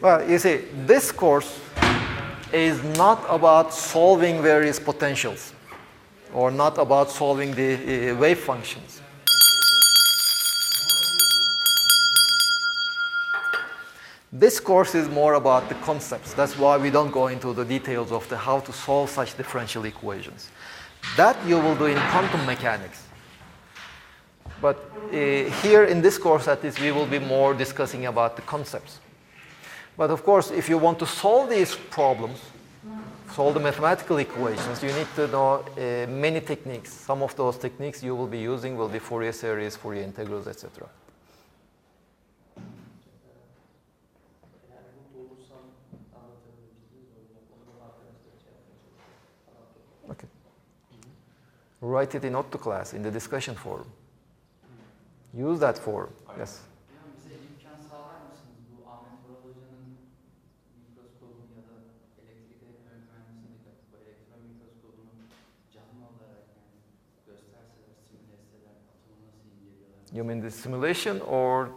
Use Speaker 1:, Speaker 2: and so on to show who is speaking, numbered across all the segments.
Speaker 1: Well, you see, this course is not about solving various potentials or not about solving the wave functions. This course is more about the concepts. That's why we don't go into the details of how to solve such differential equations. That you will do in quantum mechanics. But here in this course, at least, we will be more discussing about the concepts. But of course, if you want to solve these problems, solve the mathematical equations, you need to know many techniques. Some of those techniques you will be using will be Fourier series, Fourier integrals, etc. Okay. Write it in Otto class, in the discussion forum. Use that forum, yes. You mean the simulation or?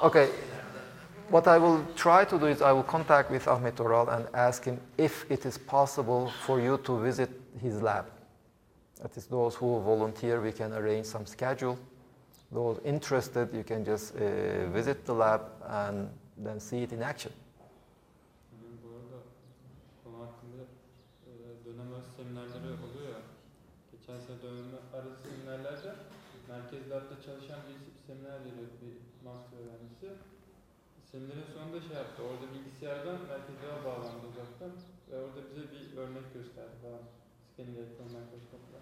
Speaker 1: Okay. What I will try to do is I will contact with Ahmet Oral and ask him if it is possible for you to visit his lab. That is, those who volunteer, we can arrange some schedule. Those interested, you can just visit the lab and then see it in action.
Speaker 2: Bu arada konu hakkında dönem arası seminerleri oluyor ya. Geçen sene dönem arası seminerlerde merkez labda çalışan birisi bir seminer veriyor, bir master öğrencisi. Seminerin sonunda şey yaptı, orada bilgisayardan merkeze bağlandı uzaktan ve orada bize bir örnek gösterdi falan. Scanning elektron mikroskopla.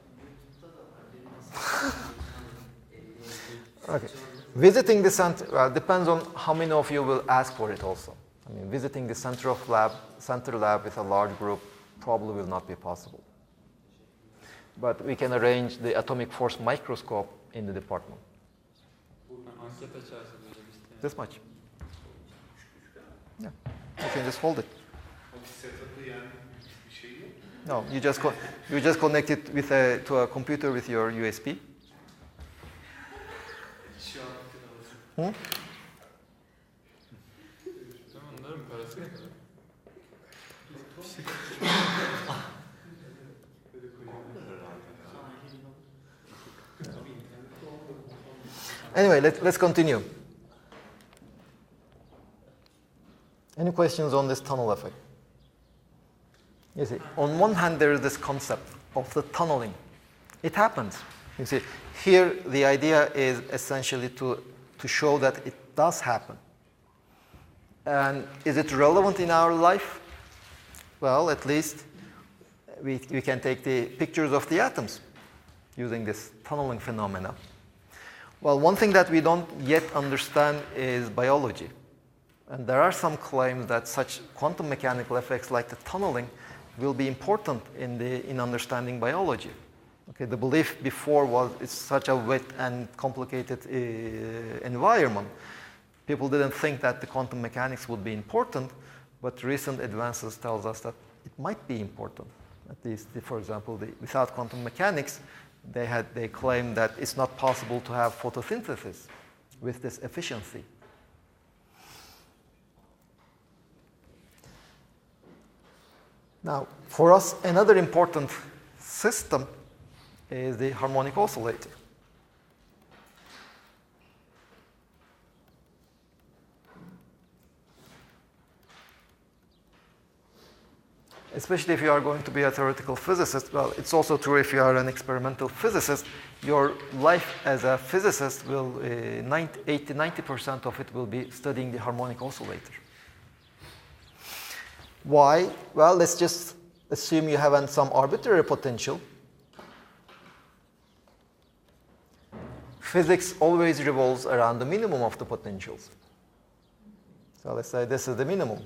Speaker 1: Okay. Visiting the center depends on how many of you will ask for it also. I mean, visiting the center lab with a large group probably will not be possible. But we can arrange the atomic force microscope in the department. This much. Yeah, you can just hold it. No, you just connect it with to a computer with your USB. Hmm? Anyway, let's continue. Any questions on this tunnel effect? You see, on one hand, there is this concept of the tunneling. It happens. You see, here the idea is essentially to show that it does happen. And is it relevant in our life? Well, at least we can take the pictures of the atoms using this tunneling phenomena. Well, one thing that we don't yet understand is biology. And there are some claims that such quantum mechanical effects like the tunneling will be important in understanding biology. Okay, the belief before was it's such a wet and complicated environment. People didn't think that the quantum mechanics would be important, but recent advances tells us that it might be important. At least, for example, without quantum mechanics, they claimed that it's not possible to have photosynthesis with this efficiency. Now, for us, another important system is the harmonic oscillator. Especially if you are going to be a theoretical physicist, well, it's also true if you are an experimental physicist, your life as a physicist will, 80-90% of it will be studying the harmonic oscillator. Why? Well, let's just assume you have some arbitrary potential. Physics always revolves around the minimum of the potentials. So let's say this is the minimum.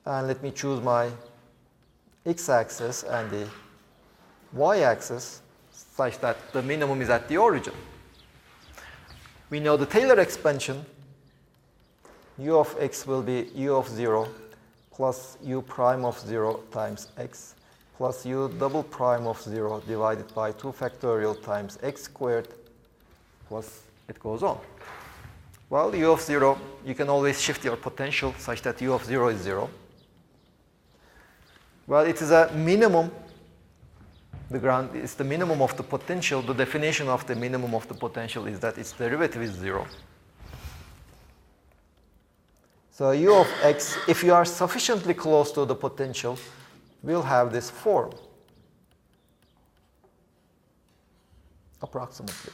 Speaker 1: And let me choose my x-axis and the y-axis such that the minimum is at the origin. We know the Taylor expansion, u of x will be u of 0 plus u prime of 0 times x plus u double prime of 0 divided by 2 factorial times x squared plus it goes on. Well, u of 0, you can always shift your potential such that u of 0 is 0. Well, it is a minimum. The ground is the minimum of the potential. The definition of the minimum of the potential is that its derivative is 0. So u of x, if you are sufficiently close to the potential, will have this form, approximately.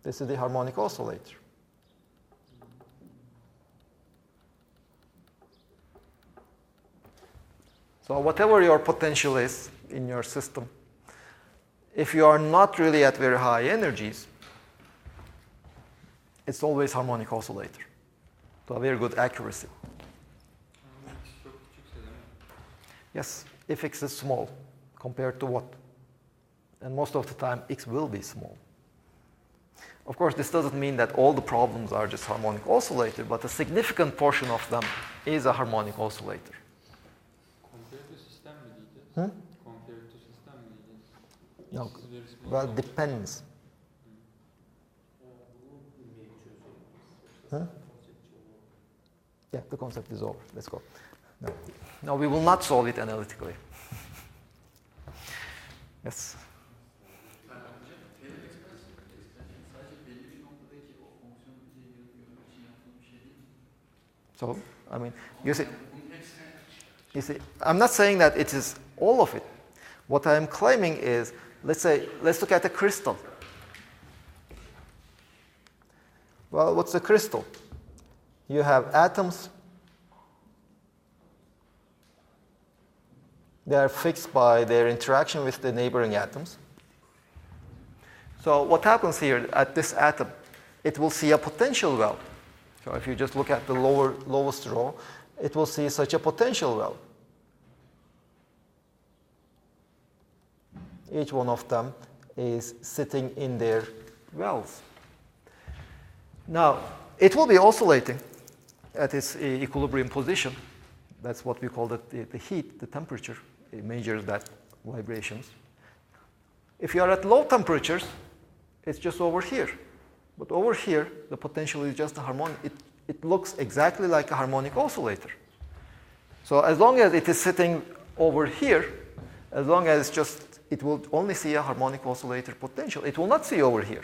Speaker 1: This is the harmonic oscillator. So whatever your potential is in your system, if you are not really at very high energies, it's always harmonic oscillator to a very good accuracy. Yes, if x is small compared to what? And most of the time, x will be small. Of course, this doesn't mean that all the problems are just harmonic oscillator, but a significant portion of them is a harmonic oscillator.
Speaker 2: Compared to system mi diyeceğiz? Compared to system mi diyeceğiz?
Speaker 1: No, well, it depends. Yeah, the concept is over. Let's go. No, we will not solve it analytically. Yes. So, I mean, you see, I'm not saying that it is all of it. What I am claiming is, let's look at a crystal. Well, what's a crystal? You have atoms. They are fixed by their interaction with the neighboring atoms. So what happens here at this atom? It will see a potential well. So if you just look at the lowest row, it will see such a potential well. Each one of them is sitting in their wells. Now, it will be oscillating at its equilibrium position. That's what we call the heat, the temperature. It measures that vibrations. If you are at low temperatures, it's just over here. But over here, the potential is just a harmonic. It looks exactly like a harmonic oscillator. So as long as it is sitting over here, as long as it will only see a harmonic oscillator potential. It will not see over here.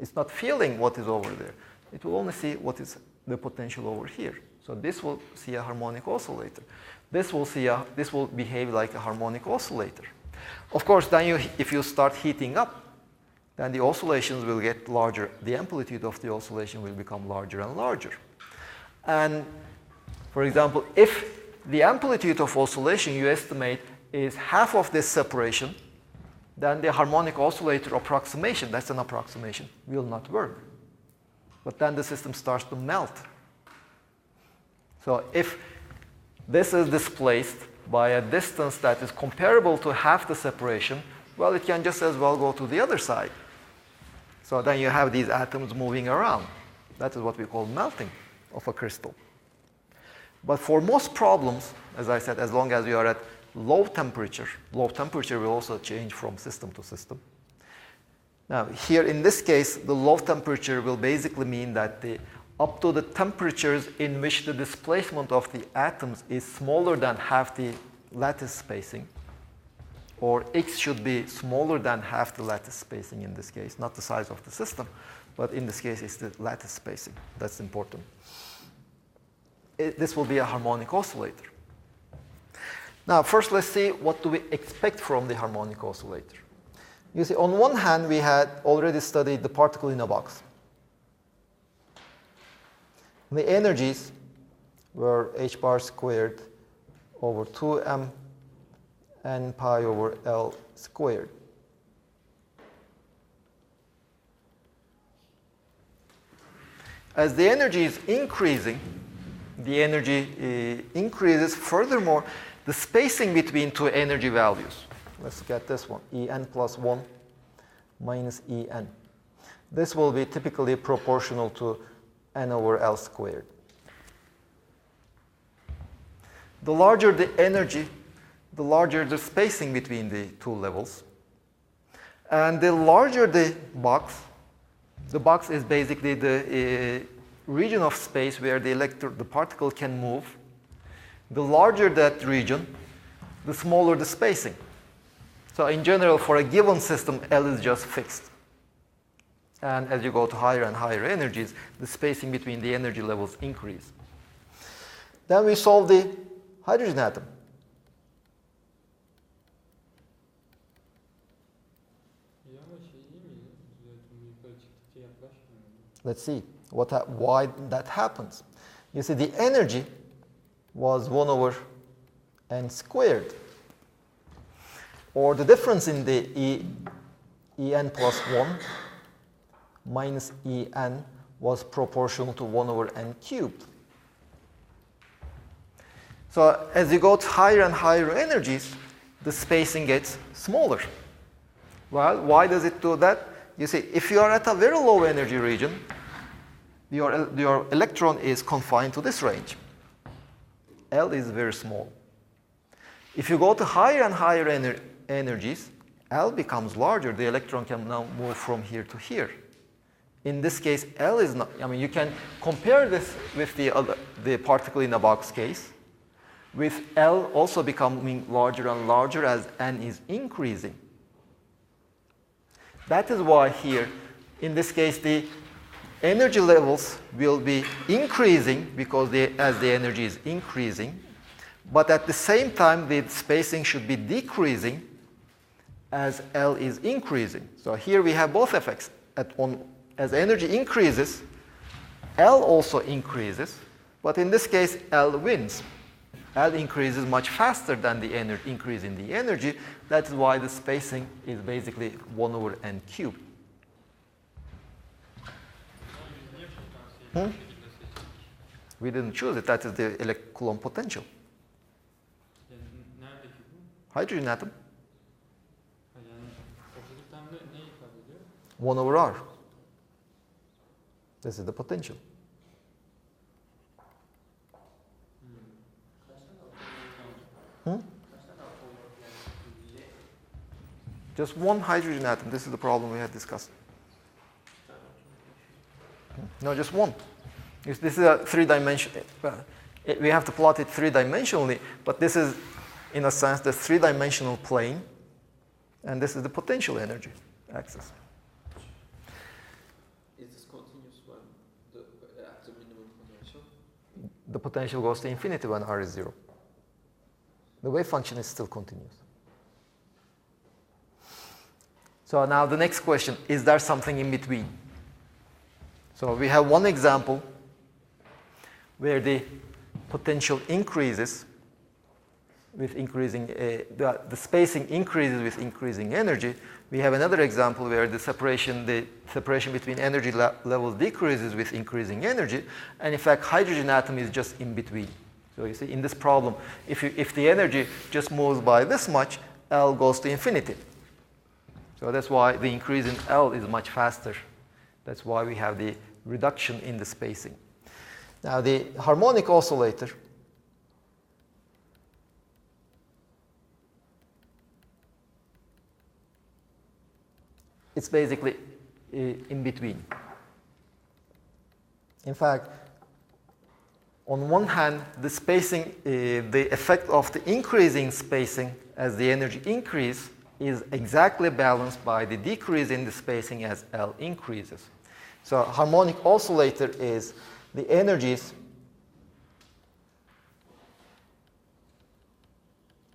Speaker 1: It's not feeling what is over there. It will only see what is the potential over here. So this will see a harmonic oscillator. This will behave like a harmonic oscillator. Of course, then if you start heating up, then the oscillations will get larger. The amplitude of the oscillation will become larger and larger. And for example, if the amplitude of oscillation you estimate is half of this separation, then the harmonic oscillator approximation, that's an approximation, will not work. But then the system starts to melt. So if this is displaced by a distance that is comparable to half the separation, well, it can just as well go to the other side. So then you have these atoms moving around. That is what we call melting of a crystal. But for most problems, as I said, as long as you are at low temperature will also change from system to system. Now, here in this case, the low temperature will basically mean that up to the temperatures in which the displacement of the atoms is smaller than half the lattice spacing, or X should be smaller than half the lattice spacing in this case, not the size of the system, but in this case it's the lattice spacing. That's important. This will be a harmonic oscillator. Now, first let's see what do we expect from the harmonic oscillator. You see, on one hand, we had already studied the particle in a box. The energies were h bar squared over 2m n pi over L squared. As the energy is increasing, the energy increases. Furthermore, the spacing between two energy values. Let's get this one, En plus 1 minus En. This will be typically proportional to n over L squared. The larger the energy, the larger the spacing between the two levels. And the larger the box is basically the region of space where the particle can move. The larger that region, the smaller the spacing. So in general, for a given system, L is just fixed. And as you go to higher and higher energies, the spacing between the energy levels increase. Then we solve the hydrogen atom. Let's see why that happens. You see, the energy was 1 over n squared. Or the difference in the En plus 1 minus En was proportional to 1 over n cubed. So as you go to higher and higher energies, the spacing gets smaller. Well, why does it do that? You see, if you are at a very low energy region, your electron is confined to this range. L is very small. If you go to higher and higher energies, L becomes larger. The electron can now move from here to here. In this case, L is not, I mean, you can compare this with the particle in a box case, with L also becoming larger and larger as n is increasing. That is why here, in this case, the energy levels will be increasing because as the energy is increasing, but at the same time, the spacing should be decreasing as L is increasing. So here we have both effects. As energy increases, L also increases, but in this case, L wins. L increases much faster than the increase in the energy. That's why the spacing is basically 1 over n cubed. We didn't choose it. That is the Coulomb potential. Hydrogen atom. 1 over R. This is the potential. Just one hydrogen atom. This is the problem we had discussed. No, just one. This is a three-dimensional. We have to plot it three-dimensionally, but this is, in a sense, the three-dimensional plane, and this is the potential energy axis.
Speaker 3: Is this continuous when at the minimum potential?
Speaker 1: The potential goes to infinity when R is 0. The wave function is still continuous. So now the next question, is there something in between? So we have one example where the potential increases with increasing, the spacing increases with increasing energy. We have another example where the separation between energy levels decreases with increasing energy. And in fact, hydrogen atom is just in between. So you see, in this problem, if the energy just moves by this much, L goes to infinity. So that's why the increase in L is much faster. That's why we have the reduction in the spacing. Now the harmonic oscillator it's basically in between. In fact, on one hand, the spacing, the effect of the increasing spacing as the energy increase is exactly balanced by the decrease in the spacing as L increases. So harmonic oscillator is the energies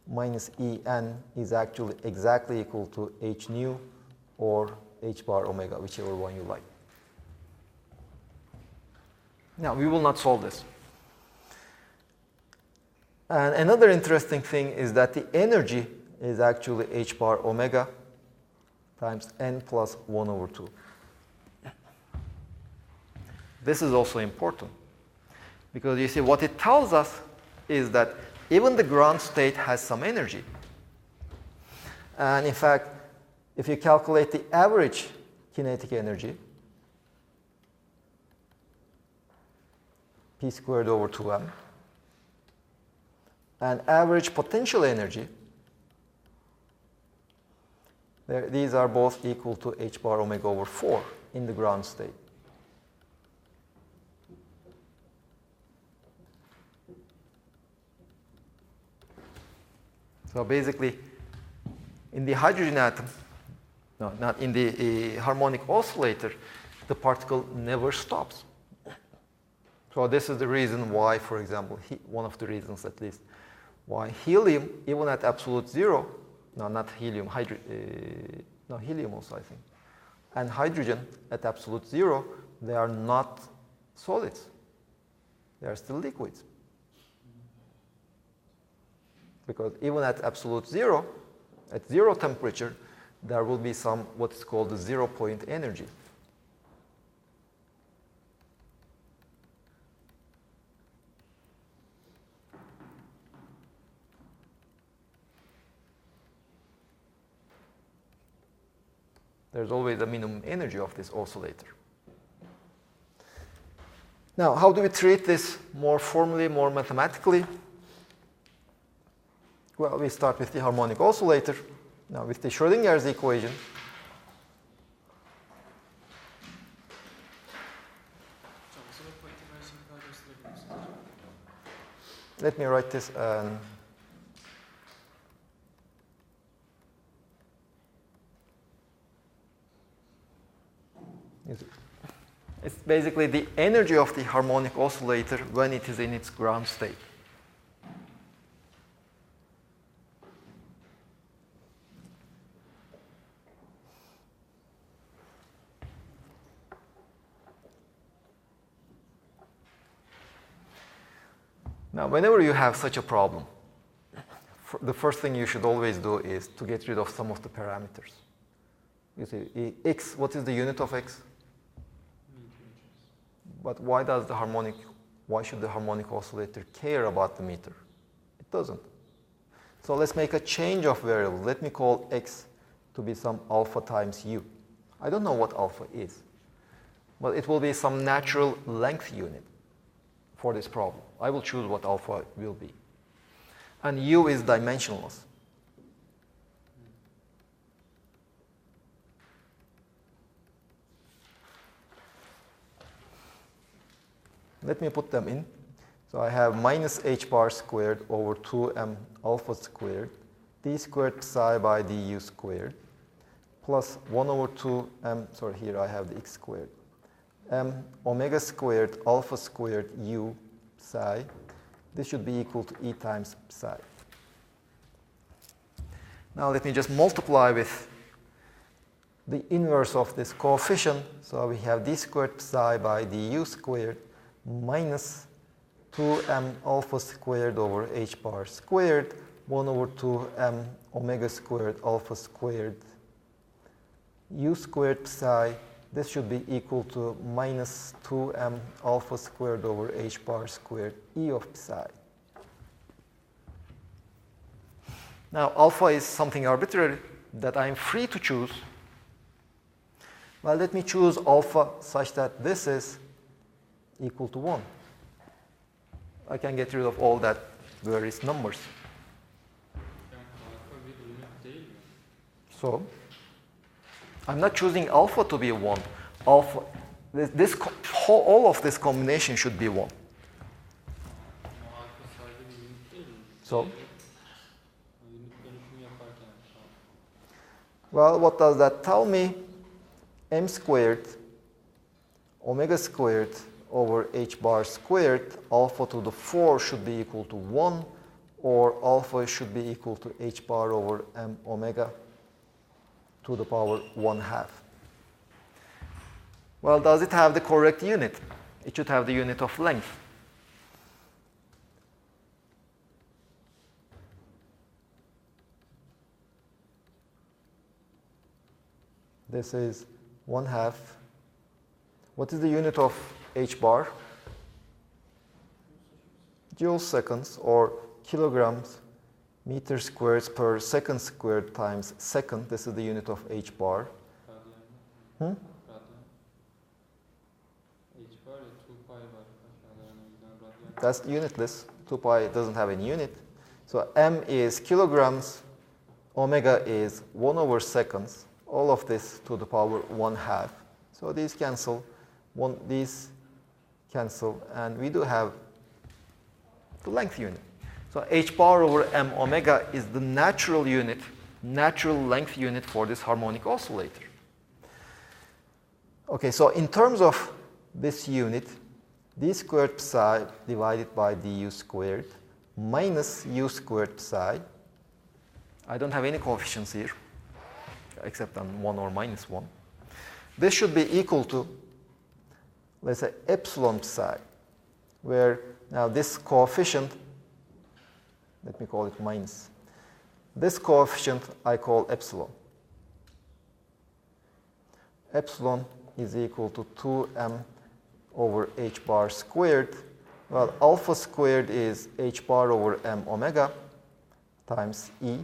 Speaker 1: minus En is actually exactly equal to h nu or h bar omega, whichever one you like. Now, we will not solve this. And another interesting thing is that the energy is actually h bar omega times n plus 1 over 2. This is also important because you see what it tells us is that even the ground state has some energy. And in fact, if you calculate the average kinetic energy, P squared over 2m, and average potential energy, These are both equal to h bar omega over 4 in the ground state. So basically, in the hydrogen atom, no, not in the harmonic oscillator, the particle never stops. So this is the reason why, for example, one of the reasons at least, why helium, even at absolute zero, no, not helium, no, helium also, I think, and hydrogen at absolute zero, they are not solids. They are still liquids. Because even at absolute zero, at zero temperature, there will be some what is called the 0 point energy. There's always a minimum energy of this oscillator. Now, how do we treat this more formally, more mathematically? Well, we start with the harmonic oscillator. Now, with the Schrödinger's equation, let me write this. It's basically the energy of the harmonic oscillator when it is in its ground state. Now, whenever you have such a problem, the first thing you should always do is to get rid of some of the parameters. You see, x, what is the unit of x? But why should the harmonic oscillator care about the meter? It doesn't. So let's make a change of variable. Let me call x to be some alpha times u. I don't know what alpha is, but it will be some natural length unit for this problem. I will choose what alpha will be. And u is dimensionless. Let me put them in. So I have minus h bar squared over 2m alpha squared, d squared psi by du squared, plus 1 over 2m, sorry, here I have the x squared, m omega squared alpha squared u psi. This should be equal to e times psi. Now let me just multiply with the inverse of this coefficient. So we have d squared psi by du squared minus 2m alpha squared over h bar squared, 1 over 2m omega squared alpha squared u squared psi. This should be equal to minus 2m alpha squared over h bar squared e of psi. Now, alpha is something arbitrary that I am free to choose. Well, let me choose alpha such that this is equal to 1. I can get rid of all that various numbers. So, I'm not choosing alpha to be 1. Alpha, all of this combination should be 1. So, well, what does that tell me? M squared omega squared over h bar squared alpha to the 4 should be equal to 1, or alpha should be equal to h bar over m omega to the power 1/2. Well, does it have the correct unit? It should have the unit of length. This is 1/2. What is the unit of h bar? Joule seconds, or kilograms meter squared per second squared times second. This is the unit of h bar. Hmm? That's unitless. 2 pi doesn't have any unit. So m is kilograms, omega is 1 over seconds. all of this to the power 1/2. So these cancel, these cancel, and we do have the length unit. So h bar over m omega is the natural unit, natural length unit for this harmonic oscillator. Okay, so in terms of this unit, d squared psi divided by du squared minus u squared psi. I don't have any coefficients here, except on 1 or minus 1. This should be equal to, let's say, epsilon psi, where now this coefficient, let me call it minus. This coefficient I call epsilon. Epsilon is equal to 2m over h bar squared. Well, alpha squared is h bar over m omega times e.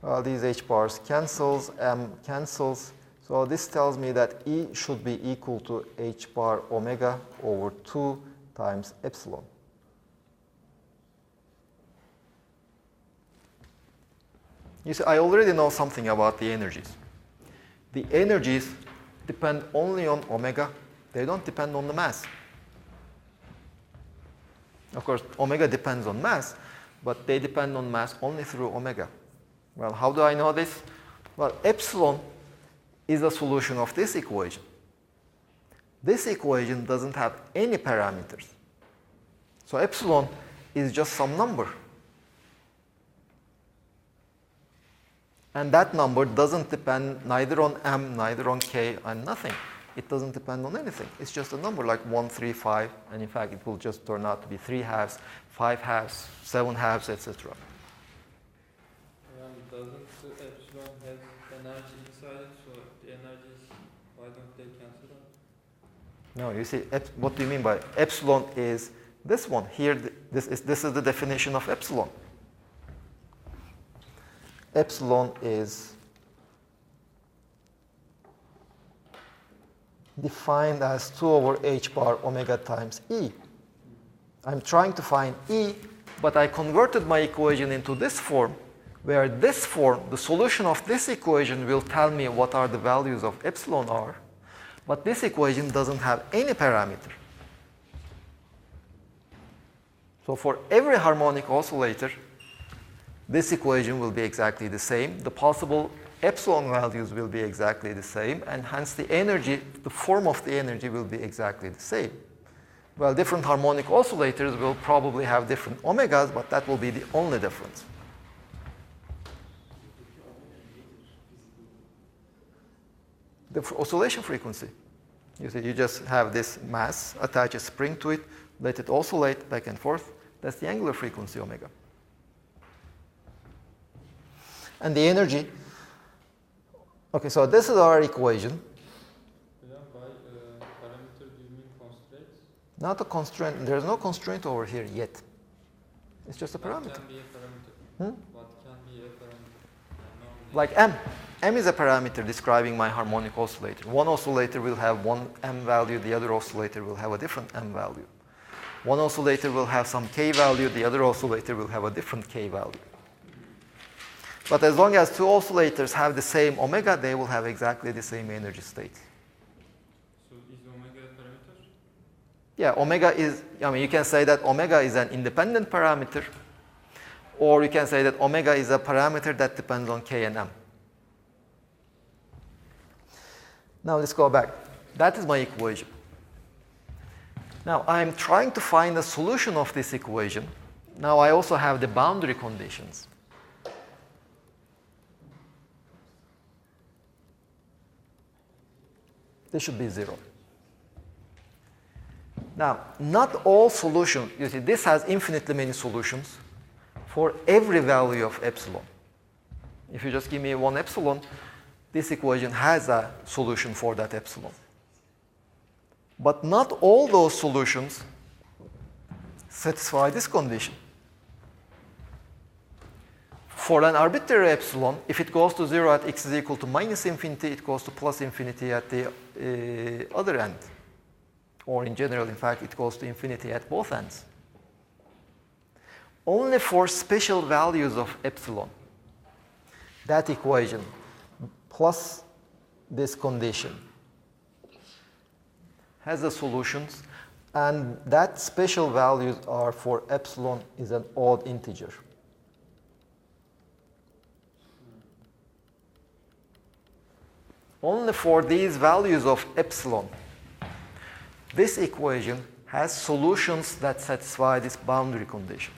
Speaker 1: Well, these h bars cancels, m cancels. So this tells me that e should be equal to h bar omega over 2 times epsilon. You see, I already know something about the energies. The energies depend only on omega. They don't depend on the mass. Of course, omega depends on mass, but they depend on mass only through omega. Well, how do I know this? Well, epsilon is a solution of this equation. This equation doesn't have any parameters. So epsilon is just some number. And that number doesn't depend neither on m, neither on k, and nothing. It doesn't depend on anything. It's just a number like 1, 3, 5, and in fact it will just turn out to be 3 halves, 5 halves, 7 halves, etc.
Speaker 2: Doesn't the epsilon has energy inside it, so the energies, why don't they cancel out?
Speaker 1: No, you see, what do you mean by epsilon is this one. Here, this is the definition of epsilon. Epsilon is defined as 2 over h bar omega times e. I'm trying to find e, but I converted my equation into this form, where this form, the solution of this equation, will tell me what are the values of epsilon are, but this equation doesn't have any parameter. So for every harmonic oscillator, this equation will be exactly the same. The possible epsilon values will be exactly the same, and hence the energy, the form of the energy will be exactly the same. Well, different harmonic oscillators will probably have different omegas, but that will be the only difference. The oscillation frequency. You see, you just have this mass, attach a spring to it, let it oscillate back and forth. That's the angular frequency omega. And the energy, okay, so this is our equation.
Speaker 2: By parameter, do you mean constraints?
Speaker 1: Not a constraint. There's no constraint over here yet. It's just a parameter.
Speaker 2: What can be a parameter? What can be a parameter?
Speaker 1: Like m. M is a parameter describing my harmonic oscillator. One oscillator will have one m value, the other oscillator will have a different m value. One oscillator will have some k value, the other oscillator will have a different k value. But as long as two oscillators have the same omega, they will have exactly the same energy state.
Speaker 2: So is omega a parameter?
Speaker 1: Yeah, omega is, I mean, you can say that omega is an independent parameter, or you can say that omega is a parameter that depends on k and m. Now let's go back. That is my equation. Now I'm trying to find a solution of this equation. Now I also have the boundary conditions. This should be 0. Now, not all solutions, you see, this has infinitely many solutions for every value of epsilon. If you just give me one epsilon, this equation has a solution for that epsilon. But not all those solutions satisfy this condition. For an arbitrary epsilon, if it goes to 0 at x is equal to minus infinity, it goes to plus infinity at the other end. Or in general, in fact, it goes to infinity at both ends. Only for special values of epsilon, that equation plus this condition has the solutions, and that special values are for epsilon is an odd integer. Only for these values of epsilon, this equation has solutions that satisfy this boundary condition.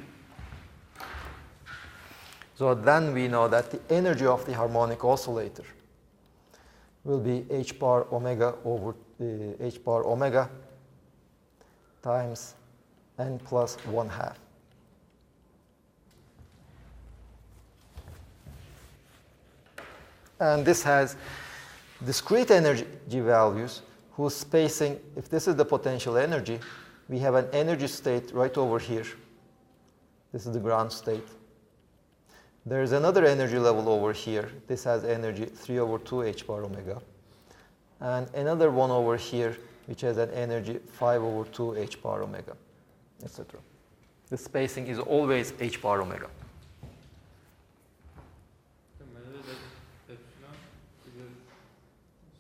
Speaker 1: So then we know that the energy of the harmonic oscillator will be h bar omega over h bar omega times n plus 1/2. And this has discrete energy values whose spacing, if this is the potential energy, we have an energy state right over here. This is the ground state. There is another energy level over here. This has energy 3 over 2 h bar omega. And another one over here, which has an energy 5 over 2 h bar omega, etc. The spacing is always h bar omega.
Speaker 2: Maybe that epsilon is a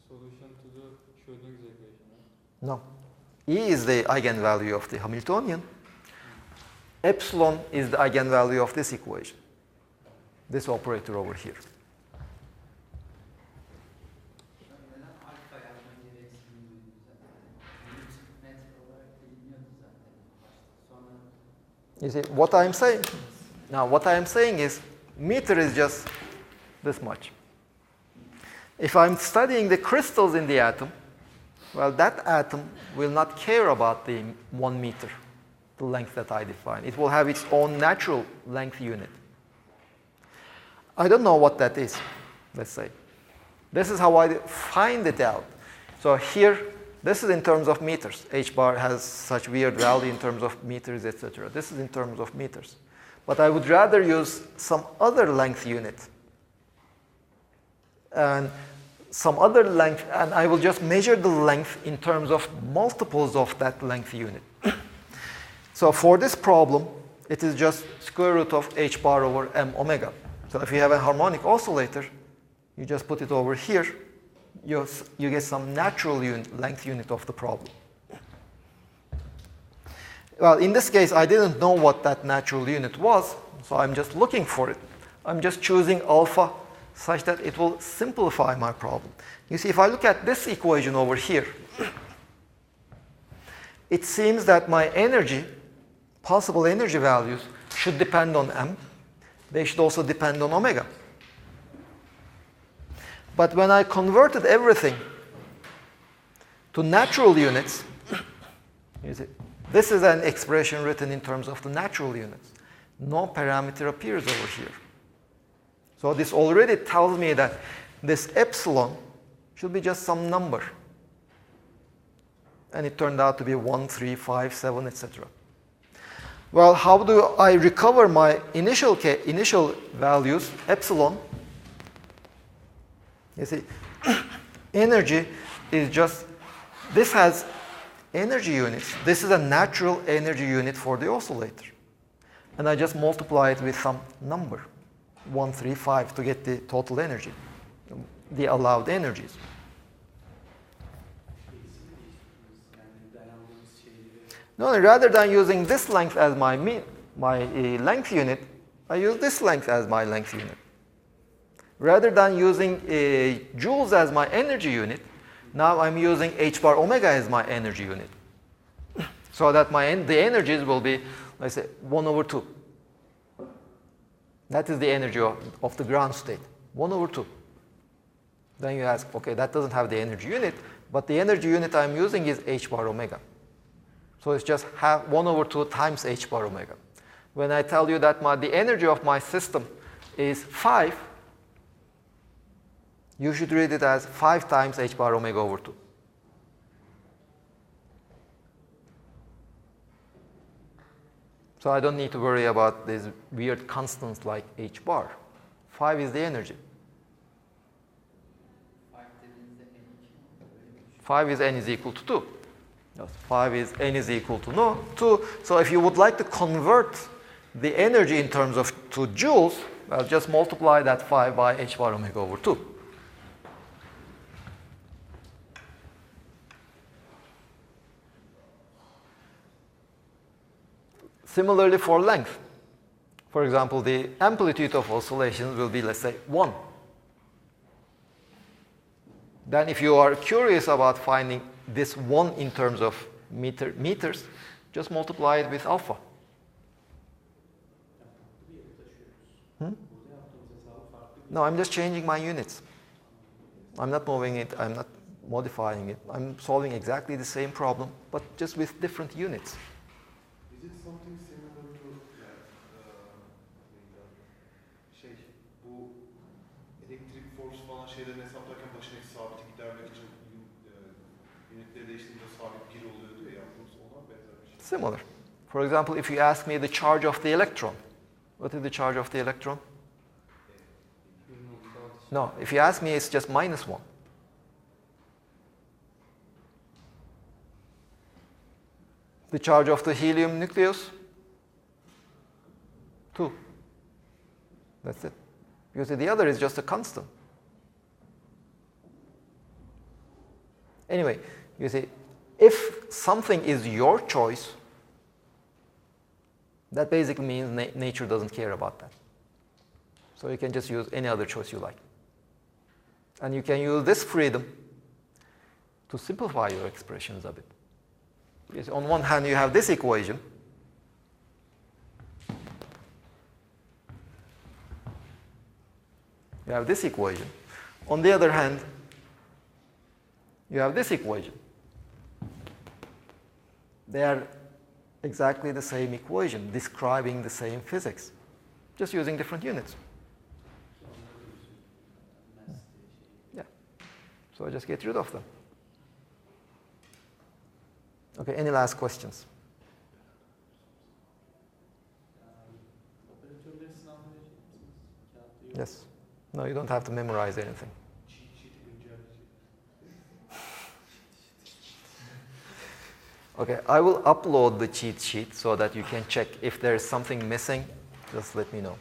Speaker 2: solution to the Schrödinger's equation, right?
Speaker 1: No. E is the eigenvalue of the Hamiltonian. Epsilon is the eigenvalue of this equation. This operator over here. You see, what I'm saying? Now, what I am saying is, meter is just this much. If I'm studying the crystals in the atom, well, that atom will not care about the 1 meter, the length that I define. It will have its own natural length unit. I don't know what that is, let's say. This is how I find it out. So here, this is in terms of meters. H bar has such weird value in terms of meters, etc. This is in terms of meters. But I would rather use some other length unit. And some other length, and I will just measure the length in terms of multiples of that length unit. So for this problem, it is just square root of h bar over m omega. So if you have a harmonic oscillator, you just put it over here, you get some natural length unit of the problem. Well, in this case, I didn't know what that natural unit was, so I'm just looking for it. I'm just choosing alpha such that it will simplify my problem. You see, if I look at this equation over here, it seems that my energy, possible energy values, should depend on m. They should also depend on omega. But when I converted everything to natural units, you see, this is an expression written in terms of the natural units. No parameter appears over here. So this already tells me that this epsilon should be just some number. And it turned out to be 1, 3, 5, 7, etc. Well, how do I recover my initial values, epsilon? You see, energy is just, this has energy units. This is a natural energy unit for the oscillator. And I just multiply it with some number, 135, to get the total energy, the allowed energies. No, rather than using this length as my length unit, I use this length as my length unit. Rather than using joules as my energy unit, now I'm using h bar omega as my energy unit. So that the energies will be, let's say, 1 over 2. That is the energy of the ground state, 1 over 2. Then you ask, okay, that doesn't have the energy unit, but the energy unit I'm using is h bar omega. So it's just 1 over 2 times h bar omega. When I tell you that the energy of my system is 5, you should read it as 5 times h bar omega over 2. So I don't need to worry about these weird constants like h bar. 5 is the energy. 5 is n is equal to 2. Yes, 5 is n is equal to 2. So if you would like to convert the energy in terms of to joules, well, just multiply that 5 by h bar omega over 2. Similarly for length. For example, the amplitude of oscillations will be, let's say, 1. Then if you are curious about finding this 1 in terms of meters, just multiply it with alpha. No, I'm just changing my units. I'm not moving it, I'm not modifying it. I'm solving exactly the same problem, but just with different units.
Speaker 4: Is it something similar to bu elektrik force falan şeylerini hesaplarken başındaki sabiti gidermek için unitleri değiştirince sabit 1 oluyordu ya, ona benzer bir şey.
Speaker 1: Similar. For example, if you ask me the charge of the electron, what is the charge of the electron? No, if you ask me, it's just -1. The charge of the helium nucleus? 2. That's it. You see, the other is just a constant. Anyway, you see, if something is your choice, that basically means nature doesn't care about that. So you can just use any other choice you like. And you can use this freedom to simplify your expressions a bit. Because on one hand, you have this equation. You have this equation. On the other hand, you have this equation. They are exactly the same equation, describing the same physics, just using different units. Yeah. So I just get rid of them. Okay, any last questions? Yes. No, you don't have to memorize anything. Okay, I will upload the cheat sheet so that you can check if there is something missing. Just let me know.